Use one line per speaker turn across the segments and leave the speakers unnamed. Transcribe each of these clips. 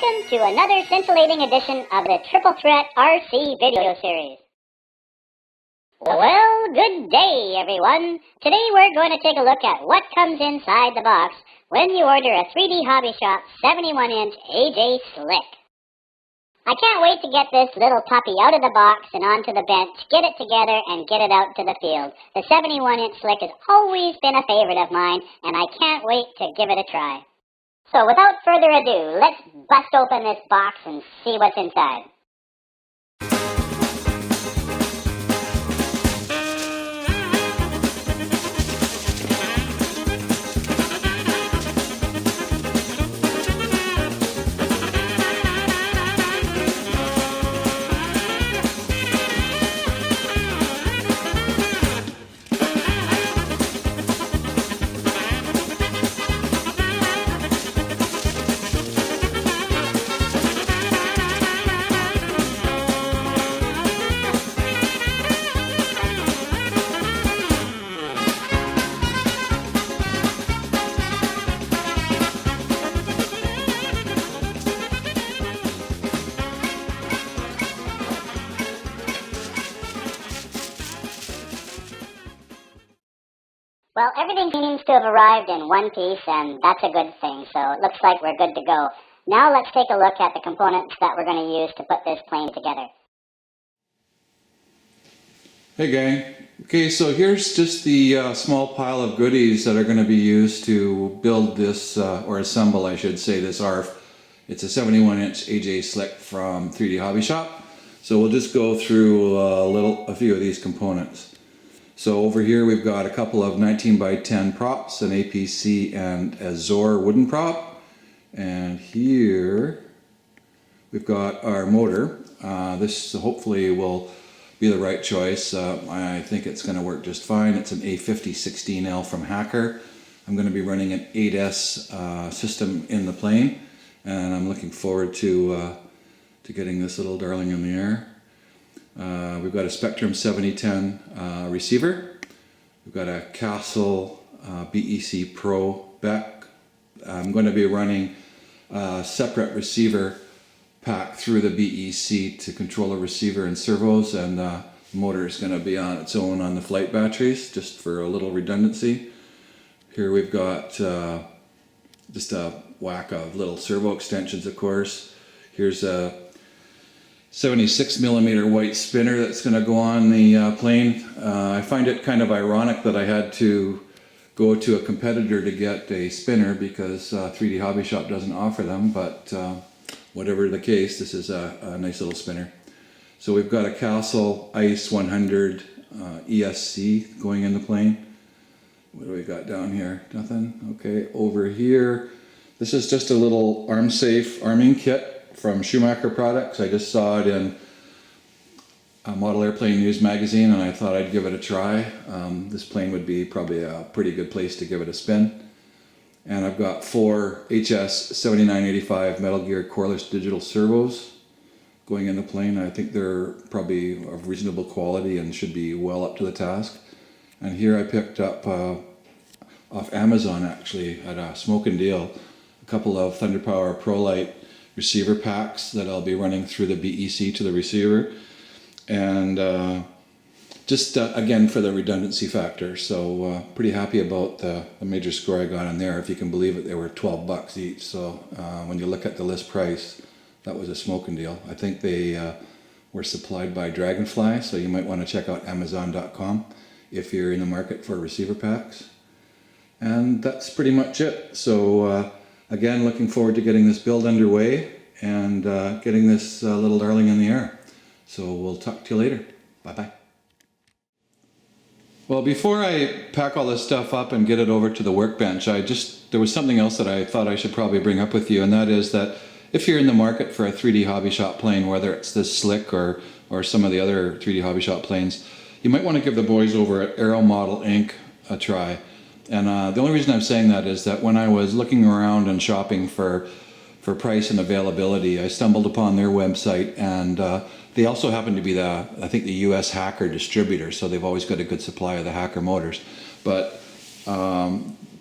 Welcome to another scintillating edition of the Triple Threat RC video series. Well, good day everyone. Today we're going to take a look at what comes inside the box when you order a 3D Hobby Shop 71-inch AJ Slick. I can't wait to get this little puppy out of the box and onto the bench, get it together, and get it out to the field. The 71-inch Slick has always been a favorite of mine, and I can't wait to give it a try. So without further ado, let's bust open this box and see what's inside. Well, everything seems to have arrived in one piece, and that's a good thing, so it looks like we're good to go. Now let's take a look at the components that we're going to use to put this plane together.
Hey gang, okay, so here's just the small pile of goodies that are going to be used to build this, or assemble I should say, this ARF. It's a 71-inch AJ Slick from 3D Hobby Shop. So we'll just go through a few of these components. So over here we've got a couple of 19x10 props, an APC and a Zor wooden prop. And here we've got our motor. This hopefully will be the right choice. I think it's going to work just fine. It's an A5016L from Hacker. I'm going to be running an 8S system in the plane, and I'm looking forward to getting this little darling in the air. We've got a Spektrum 7010 receiver. We've got a Castle BEC Pro BEC. I'm going to be running a separate receiver pack through the BEC to control the receiver and servos, and the motor is going to be on its own on the flight batteries, just for a little redundancy. Here we've got just a whack of little servo extensions, of course. Here's a 76mm white spinner that's going to go on the plane. I find it kind of ironic that I had to go to a competitor to get a spinner because 3D Hobby Shop doesn't offer them, but whatever the case, this is a nice little spinner. So we've got a Castle Ice 100 ESC going in the plane. What do we got down here? Nothing? Okay, over here, this is just a little arm safe arming kit from Schumacher Products. I just saw it in a Model Airplane News magazine and I thought I'd give it a try. This plane would be probably a pretty good place to give it a spin. And I've got 4 HS 7985 Metal Gear Coreless digital servos going in the plane. I think they're probably of reasonable quality and should be well up to the task. And here I picked up off Amazon actually at a smoking deal a couple of Thunder Power ProLite receiver packs that I'll be running through the BEC to the receiver, and just again for the redundancy factor. So pretty happy about the major score I got on there. If you can believe it, they were 12 bucks each. So when you look at the list price, that was a smoking deal. I think they were supplied by Dragonfly, so you might want to check out Amazon.com if you're in the market for receiver packs. And that's pretty much it. So again, looking forward to getting this build underway and getting this little darling in the air. So we'll talk to you later. Bye-bye. Well, before I pack all this stuff up and get it over to the workbench, there was something else that I thought I should probably bring up with you, and that is that if you're in the market for a 3D Hobby Shop plane, whether it's this Slick or some of the other 3D Hobby Shop planes, you might want to give the boys over at Aero Model Inc. a try. And the only reason I'm saying that is that when I was looking around and shopping for price and availability, I stumbled upon their website, and they also happen to be I think the US Hacker distributor, so they've always got a good supply of the Hacker motors. But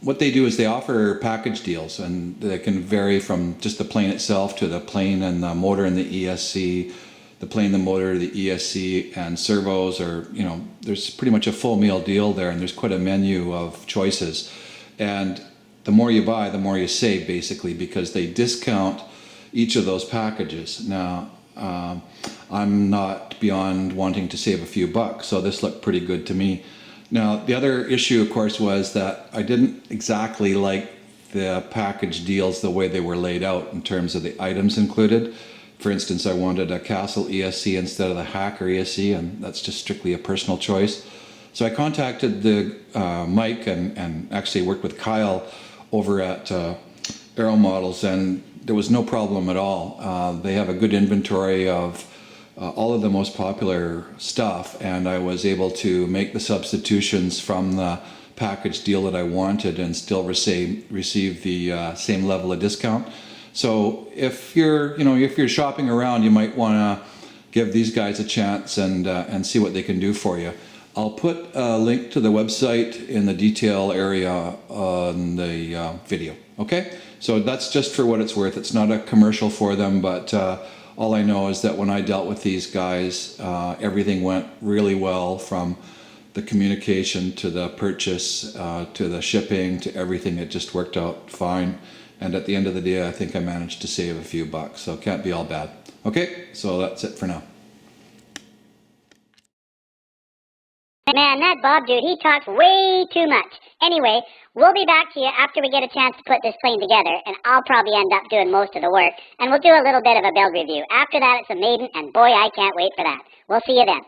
what they do is they offer package deals, and they can vary from just the plane itself to the plane and the motor and the ESC, the plane, the motor, the ESC, and servos, or, you know, there's pretty much a full meal deal there, and there's quite a menu of choices. And the more you buy, the more you save, basically, because they discount each of those packages. Now, I'm not beyond wanting to save a few bucks, so this looked pretty good to me. Now, the other issue, of course, was that I didn't exactly like the package deals the way they were laid out in terms of the items included. For instance, I wanted a Castle ESC instead of the Hacker ESC, and that's just strictly a personal choice. So I contacted the Mike and actually worked with Kyle over at Aero Models, and there was no problem at all. They have a good inventory of all of the most popular stuff, and I was able to make the substitutions from the package deal that I wanted and still receive the same level of discount. So if you're shopping around, you might want to give these guys a chance and see what they can do for you. I'll put a link to the website in the detail area on the video. Okay, so that's just for what it's worth. It's not a commercial for them, but all I know is that when I dealt with these guys, everything went really well, from the communication to the purchase to the shipping to everything. It just worked out fine. And at the end of the day, I think I managed to save a few bucks, so it can't be all bad. Okay, so that's it for now.
Man, that Bob dude, he talks way too much. Anyway, we'll be back to you after we get a chance to put this plane together, and I'll probably end up doing most of the work, and we'll do a little bit of a build review. After that, it's a maiden, and boy, I can't wait for that. We'll see you then.